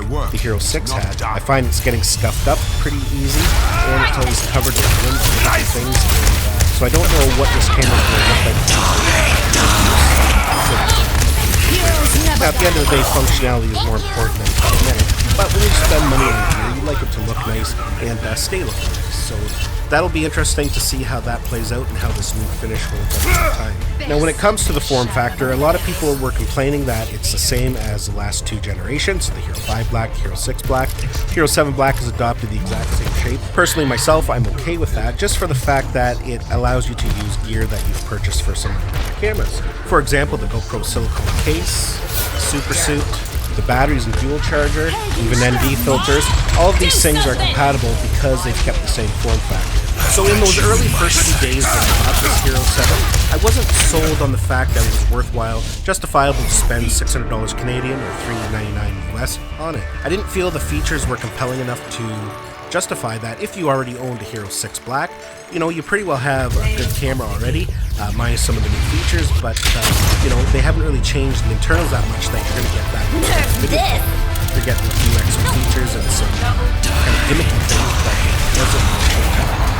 the Hero 6 had. I find it's getting scuffed up pretty easy, and it's always covered with rims and different things, and, so I don't know what this camera is going to look like. Now, at the end of the day, functionality is more important than cosmetic, but when you spend money on gear, you like it to look nice and stay looking nice. So that'll be interesting to see how that plays out and how this new finish holds up over time. Now, when it comes to the form factor, a lot of people were complaining that it's the same as the last two generations, the Hero 5 Black, Hero 6 Black. Hero 7 Black has adopted the exact same shape. Personally, myself, I'm okay with that, just for the fact that it allows you to use gear that you've purchased for some of your cameras. For example, the GoPro silicone case, Super Suit, the batteries and fuel charger, even ND filters, all of these things are compatible because they've kept the same form factor. So in those early first few days when I bought this Hero 7, I wasn't sold on the fact that it was worthwhile, justifiable to spend $600 Canadian or $399 US on it. I didn't feel the features were compelling enough to justify that. If you already owned a Hero 6 Black, you know, you pretty well have a good camera already, minus some of the new features, but, you know, they haven't really changed the internals that much that you're going to get that. You're getting a few extra features and some kind of gimmicky things that doesn't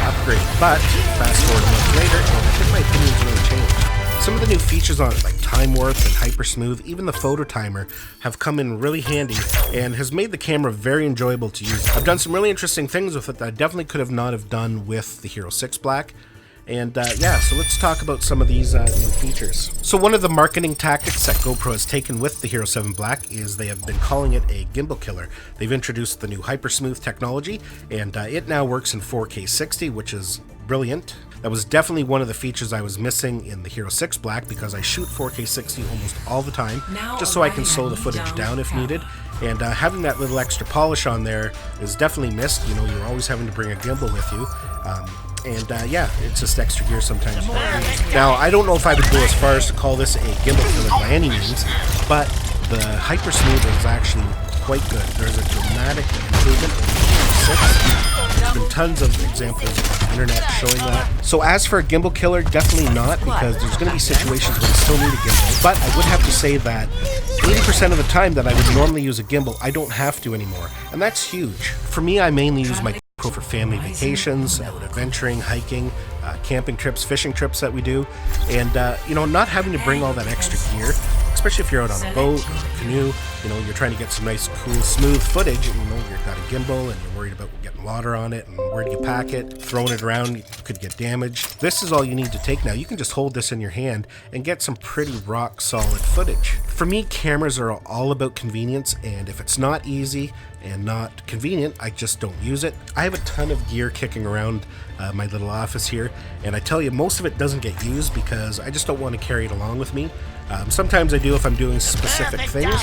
upgrade. But, fast forward a month later, and I think my opinion's really changed. Some of the new features on it, like Time Warp and Hyper Smooth, even the photo timer, have come in really handy and has made the camera very enjoyable to use. I've done some really interesting things with it that I definitely could have not have done with the Hero 6 Black. And yeah, so let's talk about some of these new features. So one of the marketing tactics that GoPro has taken with the Hero 7 Black is they have been calling it a gimbal killer. They've introduced the new Hyper Smooth technology, and it now works in 4K 60, which is brilliant. That was definitely one of the features I was missing in the Hero 6 Black because I shoot 4K 60 almost all the time, just so I can slow the footage down if needed. And having that little extra polish on there is definitely missed. You know, you're always having to bring a gimbal with you. Yeah, it's just extra gear sometimes you don't use. Now, I don't know if I would go as far as to call this a gimbal killer by any means, but the Hyper Smooth is actually quite good. There's a dramatic improvement in the 6. There's been tons of examples on the internet showing that. So as for a gimbal killer, definitely not, because there's going to be situations where you still need a gimbal. But I would have to say that 80% of the time that I would normally use a gimbal, I don't have to anymore. And that's huge. For me, I mainly use my GoPro for family vacations, out adventuring, hiking, camping trips, fishing trips that we do. And, you know, not having to bring all that extra gear, especially if you're out on a boat or a canoe, you know, you're trying to get some nice, cool, smooth footage, and, you know, you've got a gimbal and you're worried about getting water on it, and where do you pack it, throwing it around, it could get damaged. This is all you need to take now. You can just hold this in your hand and get some pretty rock solid footage. For me, cameras are all about convenience, and if it's not easy and not convenient, I just don't use it. I have a ton of gear kicking around my little office here, and I tell you, most of it doesn't get used because I just don't want to carry it along with me. Sometimes I do if I'm doing specific things,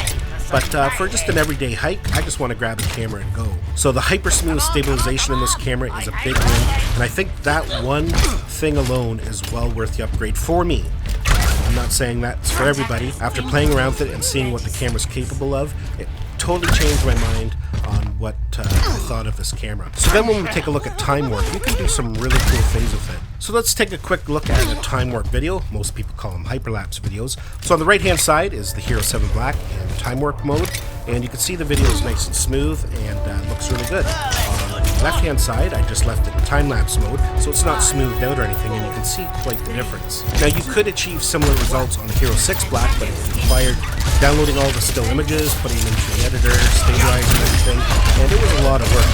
but for just an everyday hike, I just want to grab a camera and go. So the Hyper Smooth stabilization in this camera is a big win, and I think that one thing alone is well worth the upgrade for me. I'm not saying that's for everybody. After playing around with it and seeing what the camera's capable of, it totally changed my mind on what I thought of this camera. So then when we take a look at Time Warp, you can do some really cool things with it. So let's take a quick look at a Time Warp video. Most people call them hyperlapse videos. So on the right hand side is the Hero 7 Black in Time Warp mode, and you can see the video is nice and smooth and looks really good. On the left hand side, I just left it in time-lapse mode, so it's not smoothed out or anything, and you can see quite the difference. Now you could achieve similar results on the Hero 6 Black, but it required downloading all the still images, putting them into the editor, stabilizing everything, and it was a lot of work.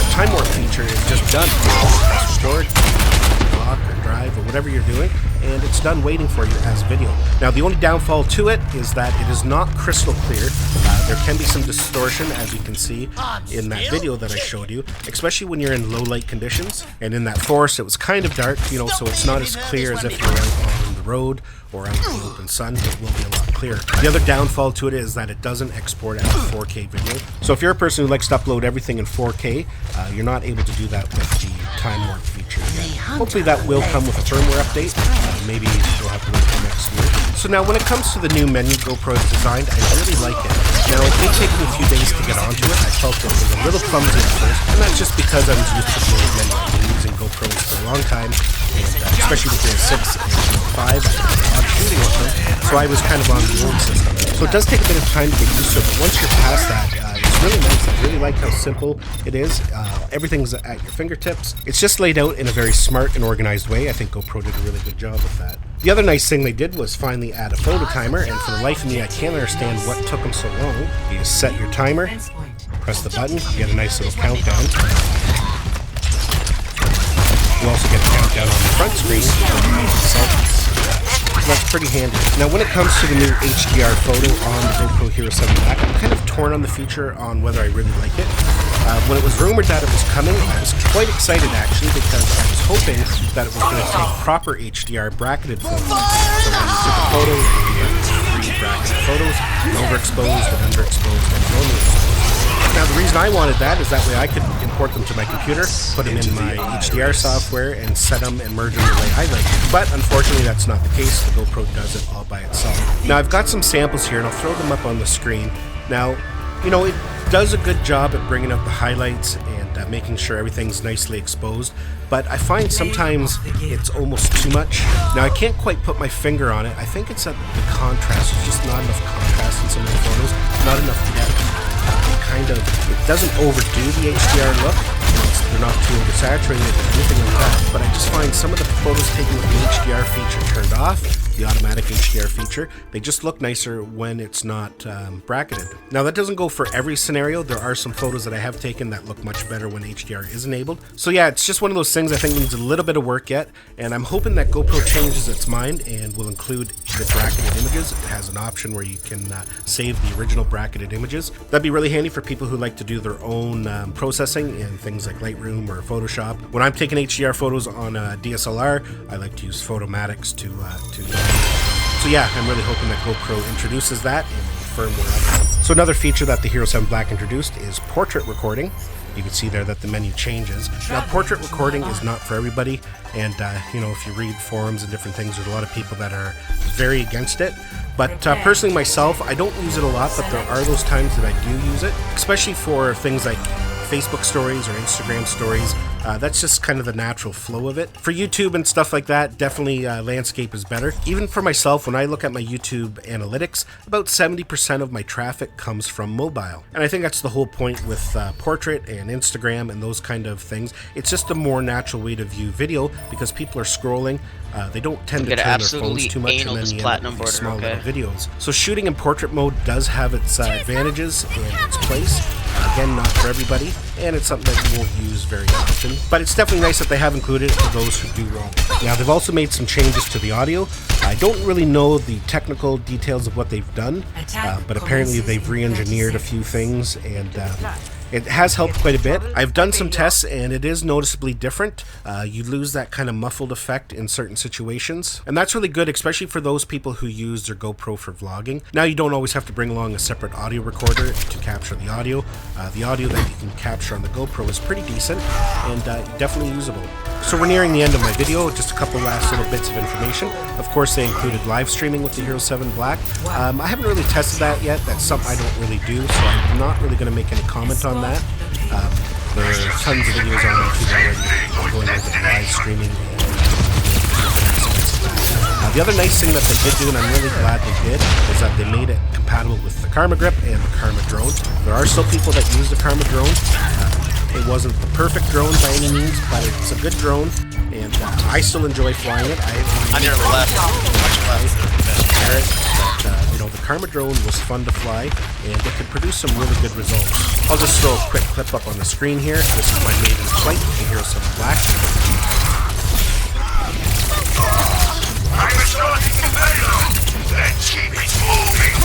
The Time Warp feature is just done. Press record, lock or drive or whatever you're doing, and it's done waiting for you as video. Now the only downfall to it is that it is not crystal clear. There can be some distortion, as you can see in that video that I showed you, especially when you're in low light conditions. And in that forest it was kind of dark, you know, so it's not as clear as if you're out on the road or out in the open sun. It will be a lot clearer. The other downfall to it is that it doesn't export as a 4K video. So if you're a person who likes to upload everything in 4K, you're not able to do that with the Time Warp feature yet. Hopefully that will come with a firmware update. Maybe you'll have to wait till next year. So now when it comes to the new menu GoPro has designed, I really like it. Now it did take me a few days to get onto it. I felt it was a little clumsy at first, and that's just because I was used to the old menu. I've been using GoPros for a long time, and especially with the 6 and 5, I did a lot of shooting with them, so I was kind of on the old system. So it does take a bit of time to get used to it, but once you're past that, it's really like how simple it is. Everything's at your fingertips. It's just laid out in a very smart and organized way. I think GoPro did a really good job with that. The other nice thing they did was finally add a photo timer, and for the life of me, I can't understand what took them so long. You just set your timer, press the button, you get a nice little countdown. You also get a countdown on the front screen for selfies. So that's pretty handy. Now when it comes to the new HDR photo on the GoPro Hero 7 Black, I'm kind of torn on the feature on whether I really like it. When it was rumored that it was coming, I was quite excited actually, because I was hoping that it was going to take proper HDR bracketed photos. So when you took a photo, you get 3 bracketed photos, overexposed and underexposed and normally exposed. Now the reason I wanted that is that way I could import them to my computer, put them in my HDR software, and set them and merge them the way I like it. But unfortunately that's not the case. The GoPro does it all by itself. Now I've got some samples here and I'll throw them up on the screen. Now, you know, it does a good job at bringing out the highlights and making sure everything's nicely exposed, but I find sometimes it's almost too much. Now I can't quite put my finger on it. I think it's at the contrast. There's just not enough contrast in some of the photos, not enough depth. It doesn't overdo the HDR look. They're not too oversaturated or anything like that, but I just find some of the photos taken with the HDR feature turned off, the automatic HDR feature, they just look nicer when it's not bracketed. Now that doesn't go for every scenario. There are some photos that I have taken that look much better when HDR is enabled. So yeah, it's just one of those things I think needs a little bit of work yet, and I'm hoping that GoPro changes its mind and will include the bracketed images. It has an option where you can save the original bracketed images. That'd be really handy for people who like to do their own processing in things like Lightroom or Photoshop. When I'm taking HDR photos on a DSLR, I like to use Photomatics to so yeah, I'm really hoping that GoPro introduces that in the firmware update. So another feature that the Hero 7 Black introduced is portrait recording. You can see there that the menu changes. Now, portrait recording is not for everybody, and you know, if you read forums and different things, there's a lot of people that are very against it. But personally myself, I don't use it a lot, but there are those times that I do use it, especially for things like Facebook stories or Instagram stories. That's just kind of the natural flow of it. For YouTube and stuff like that, definitely landscape is better. Even for myself, when I look at my YouTube analytics, about 70% of my traffic comes from mobile. And I think that's the whole point with portrait and Instagram and those kind of things. It's just a more natural way to view video because people are scrolling. They don't tend to turn their phones too much, and then you end up with small little videos. So shooting in portrait mode does have its advantages and its place. Again, not for everybody, and it's something that you won't use very often. But it's definitely nice that they have included it for those who do want it. Now, they've also made some changes to the audio. I don't really know the technical details of what they've done, but apparently they've re-engineered a few things, and it has helped quite a bit. I've done some tests and it is noticeably different. You lose that kind of muffled effect in certain situations. And that's really good, especially for those people who use their GoPro for vlogging. Now you don't always have to bring along a separate audio recorder to capture the audio. The audio that you can capture on the GoPro is pretty decent and definitely usable. So we're nearing the end of my video, just a couple last little bits of information. Of course, they included live streaming with the Hero 7 Black. I haven't really tested that yet. That's something I don't really do, so I'm not really going to make any comment on that. There are tons of videos on YouTube already going over the live streaming. The other nice thing that they did do, and I'm really glad they did, is that they made it compatible with the Karma Grip and the Karma Drone. There are still people that use the Karma Drone. It wasn't the perfect drone by any means, but it's a good drone, and I still enjoy flying it. I'm near the left. But you know, the Karma Drone was fun to fly, and it could produce some really good results. I'll just throw a quick clip up on the screen here. This is my maiden flight, the Hero 7 Black. I'm starting the payload. Let's keep it moving.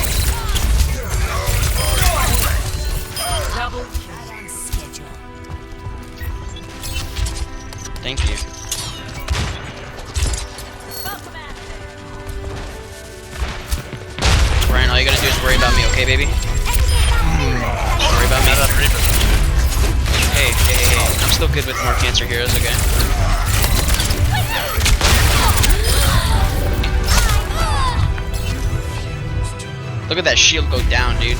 Double kill on schedule. Thank you. Brian, all you gotta do is worry about me, okay, baby? Just worry about me. Hey. I'm still good with more cancer heroes, okay? Look at that shield go down, dude.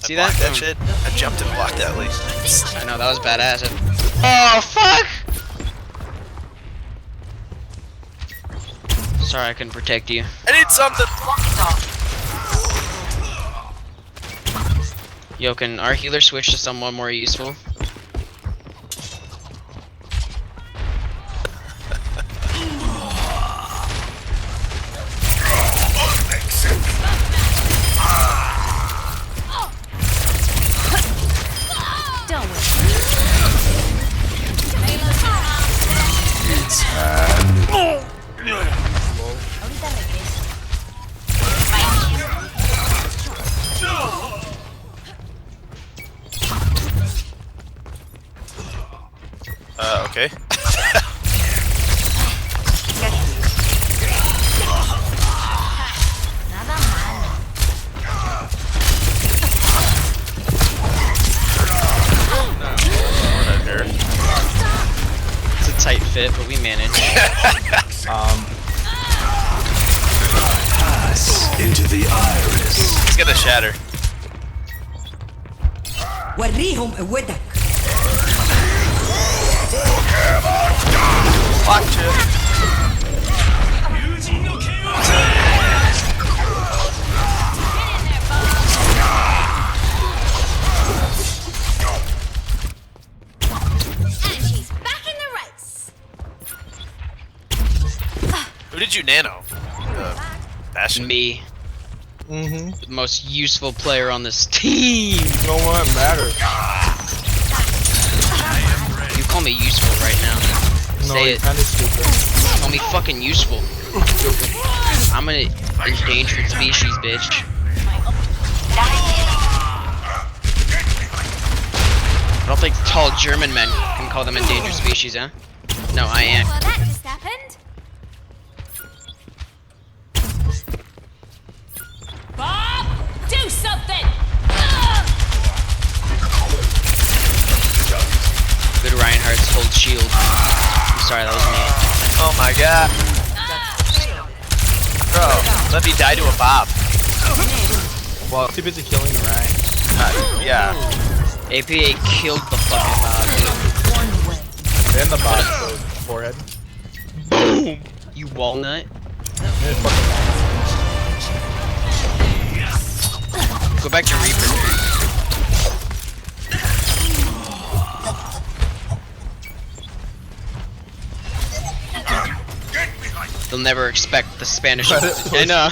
See that? That shit. I jumped and blocked that at least. I know, that was badass. Oh, fuck! Sorry I couldn't protect you. I need something. Yo, can our healer switch to someone more useful? Don't worry. Ahorita regreso. Okay. Nada malo. It's a tight fit, but we manage. Into the iris. He's gonna shatter. وريهم قوتك. Watch it. And she's back in the race. Who did you nano? Bastion. Me, Mm-hmm. the most useful player on this team. You know what matters? You call me useful right now. No, Say you're it. kind of stupid. Call me fucking useful. I'm an endangered species, bitch. I don't think tall German men can call them endangered species, huh? No, I am. Well, that just happened. Bob, do something. Good Reinhardt's hold shield. I'm sorry, that was me. Oh my god. Bro, let me die to a Bob. Well, too busy killing the Ryan. Yeah. APA killed the fucking Bob, And the bot, so forehead. dude. You walnut. Yeah, fucking Go back to Reaper. They'll never expect the Spanish. Credit I know.